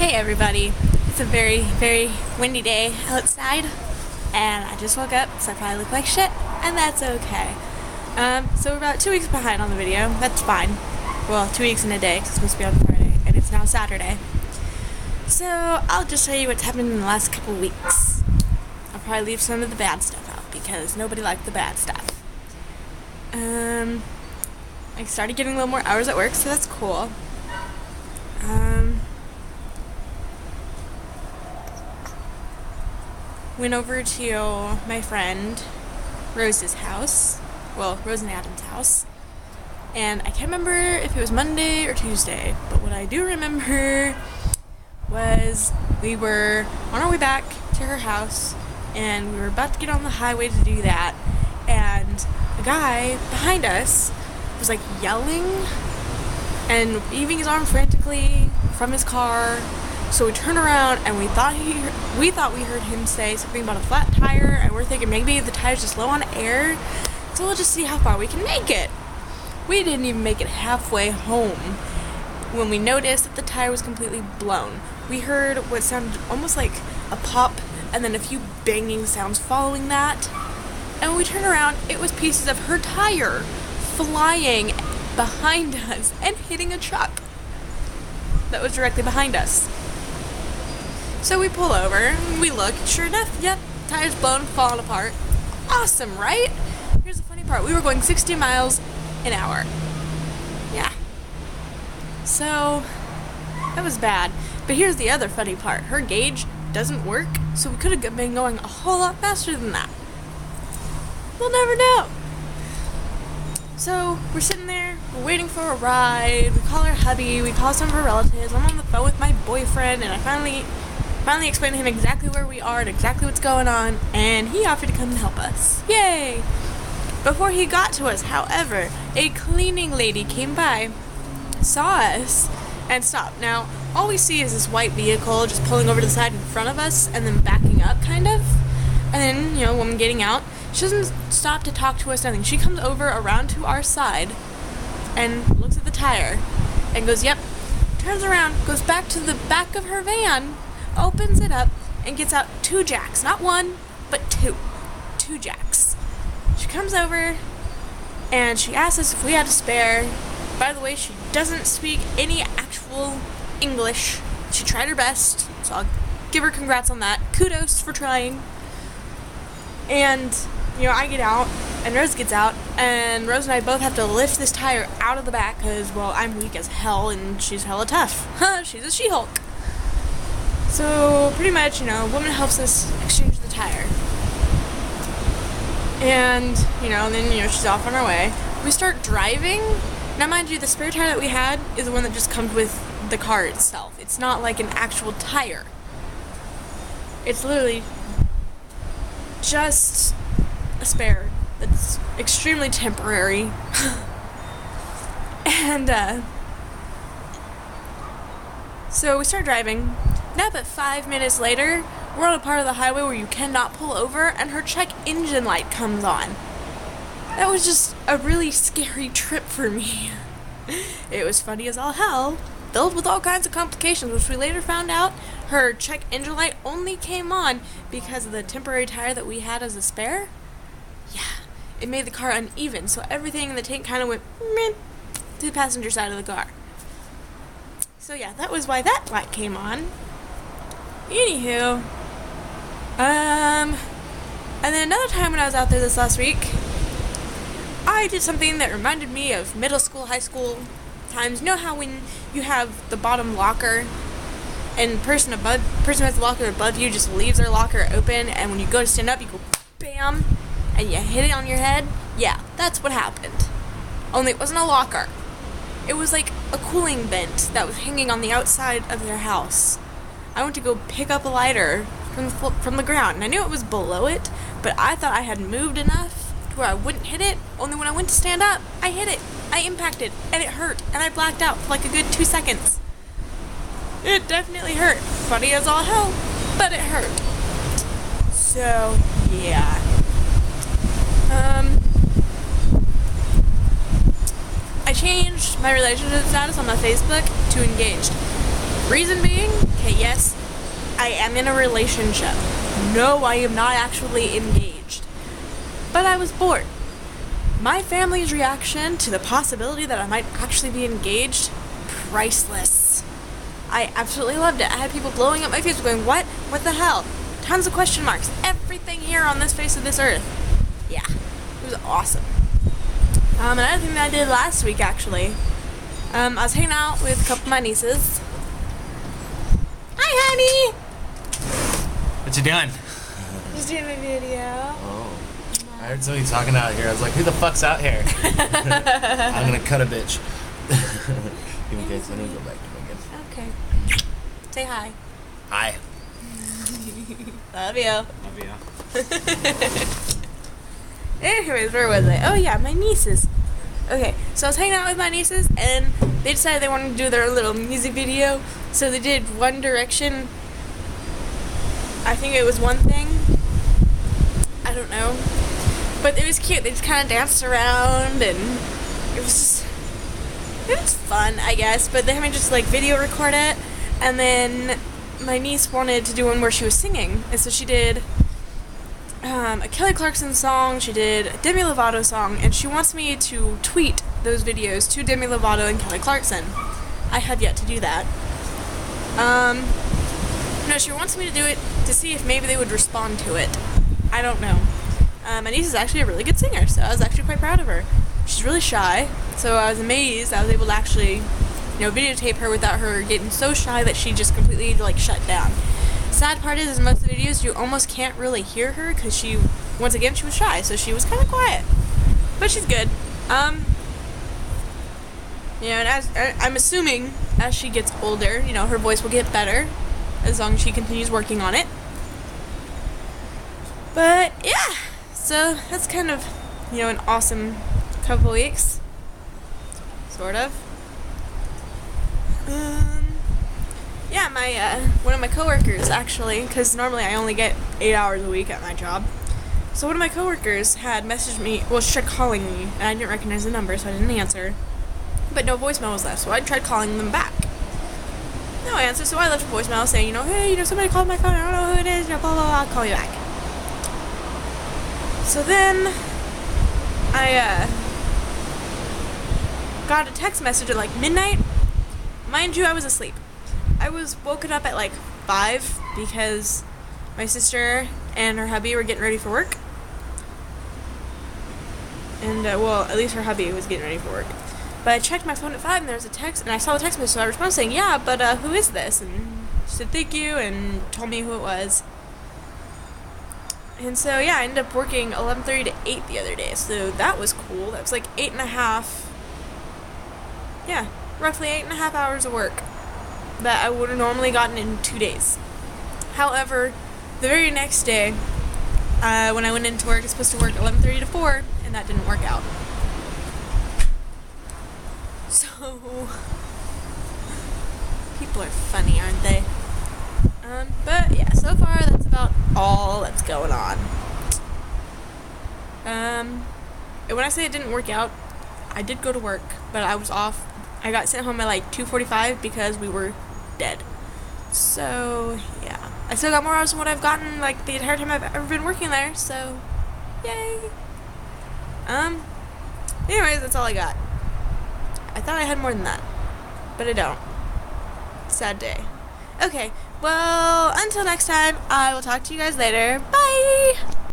Hey everybody, it's a very, very windy day outside, and I just woke up, so I probably look like shit, and that's okay. So we're about 2 weeks behind on the video. That's fine. Well, 2 weeks in a day, 'cause it's supposed to be on Friday, and it's now Saturday. So I'll just tell you what's happened in the last couple weeks. I'll probably leave some of the bad stuff out, because nobody liked the bad stuff. I started getting a little more hours at work, so that's cool. Went over to my friend Rose's house, well, Rose and Adam's house, and I can't remember if it was Monday or Tuesday, but what I do remember was we were on our way back to her house, and we were about to get on the highway to do that, and a guy behind us was like yelling and waving his arm frantically from his car. So we turned around and we thought we heard him say something about a flat tire, and we're thinking maybe the tire's just low on air, so we'll just see how far we can make it. We didn't even make it halfway home when we noticed that the tire was completely blown. We heard what sounded almost like a pop and then a few banging sounds following that. And when we turned around, it was pieces of her tire flying behind us and hitting a truck that was directly behind us. So we pull over, we look, sure enough, yep, tire's blown, falling apart. Awesome, right? Here's the funny part, we were going 60 miles an hour. Yeah. So, that was bad. But here's the other funny part, her gauge doesn't work, so we could have been going a whole lot faster than that. We'll never know. So, we're sitting there, we're waiting for a ride, we call her hubby, we call some of her relatives, I'm on the phone with my boyfriend, and I finally explained to him exactly where we are and exactly what's going on, and he offered to come and help us. Yay! Before he got to us, however, a cleaning lady came by, saw us, and stopped. Now, all we see is this white vehicle just pulling over to the side in front of us and then backing up, kind of. And then, a woman getting out. She doesn't stop to talk to us, nothing. She comes over around to our side and looks at the tire and goes, yep, turns around, goes back to the back of her van, opens it up, and gets out 2 jacks. Not one, but 2. 2 jacks. She comes over, and she asks us if we had a spare. By the way, she doesn't speak any actual English. She tried her best, so I'll give her congrats on that. Kudos for trying. And, I get out, and Rose gets out, and Rose and I both have to lift this tire out of the back, because, well, I'm weak as hell, and she's hella tough. She's a She-Hulk. So, pretty much, a woman helps us exchange the tire. And, then, she's off on her way. We start driving. Now, mind you, the spare tire that we had is the one that just comes with the car itself. It's not like an actual tire. It's literally just a spare that's extremely temporary. And, so we start driving. Now, but 5 minutes later, we're on a part of the highway where you cannot pull over, and her check engine light comes on. That was just a really scary trip for me. It was funny as all hell, filled with all kinds of complications, which we later found out her check engine light only came on because of the temporary tire that we had as a spare. Yeah, it made the car uneven, so everything in the tank kind of went meh to the passenger side of the car. So yeah, that was why that light came on. Anywho, and then another time when I was out there this last week, I did something that reminded me of middle school, high school times. You know how when you have the bottom locker, and the person who has the locker above you just leaves their locker open, and when you go to stand up, you go bam, and you hit it on your head? Yeah, that's what happened. Only it wasn't a locker. It was like a cooling vent that was hanging on the outside of their house. I went to go pick up a lighter from the ground, and I knew it was below it, but I thought I had moved enough to where I wouldn't hit it. Only when I went to stand up, I hit it. I impacted, and it hurt, and I blacked out for like a good 2 seconds. It definitely hurt. Funny as all hell, but it hurt. So, yeah. I changed my relationship status on my Facebook to engaged. Reason being, okay, yes, I am in a relationship. No, I am not actually engaged. But I was bored. My family's reaction to the possibility that I might actually be engaged, priceless. I absolutely loved it. I had people blowing up my face going, what? What the hell? Tons of question marks. Everything here on this face of this earth. Yeah, it was awesome. Another thing that I did last week, actually, I was hanging out with a couple of my nieces. Hi, honey! What you doing? Just doing a video. Oh. I heard somebody talking out here. I was like, who the fuck's out here? I'm gonna cut a bitch. Give me a case. I need to go back to my game. Okay. Say hi. Hi. Love you. Love you. Anyways, where was I? Oh yeah, my nieces. Okay, so I was hanging out with my nieces, and they decided they wanted to do their little music video. So they did One Direction. I think it was One Thing. I don't know. But it was cute. They just kind of danced around, and it was fun, I guess. But they had me just like video record it, and then my niece wanted to do one where she was singing, and so she did a Kelly Clarkson song, she did a Demi Lovato song, and she wants me to tweet those videos to Demi Lovato and Kelly Clarkson. I have yet to do that. No, she wants me to do it to see if maybe they would respond to it. I don't know. My niece is actually a really good singer, so I was actually quite proud of her. She's really shy, so I was amazed I was able to actually, videotape her without her getting so shy that she just completely, shut down. Sad part is most of the videos you almost can't really hear her because she was shy, so she was kind of quiet. But she's good. And as I'm assuming as she gets older, her voice will get better as long as she continues working on it. But yeah, so that's kind of, an awesome couple weeks. Sort of. Yeah, one of my coworkers actually, because normally I only get 8 hours a week at my job. So one of my coworkers had messaged me, she tried calling me, and I didn't recognize the number, so I didn't answer. But no voicemail was left, so I tried calling them back. No answer, so I left a voicemail saying, hey, somebody called my phone, I don't know who it is, blah, blah, blah, I'll call you back. So then, I, got a text message at, midnight. Mind you, I was asleep. I was woken up at 5 because my sister and her hubby were getting ready for work. And, at least her hubby was getting ready for work. But I checked my phone at 5 and there was a text, and I saw the text message, so I responded saying, yeah, but who is this? And she said, thank you, and told me who it was. And so, yeah, I ended up working 11:30 to 8 the other day, so that was cool. That was 8.5, roughly 8.5 hours of work that I would have normally gotten in 2 days. However, the very next day, when I went into work, I was supposed to work 11:30 to 4, and that didn't work out. So, people are funny, aren't they? But yeah, so far that's about all that's going on. And when I say it didn't work out, I did go to work, but I was off. I got sent home at 2:45 because we were dead. So yeah, I still got more hours than what I've gotten the entire time I've ever been working there. So yay. Anyways, that's all I got. I thought I had more than that, but I don't. Sad day. Okay, well, until next time, I will talk to you guys later. Bye!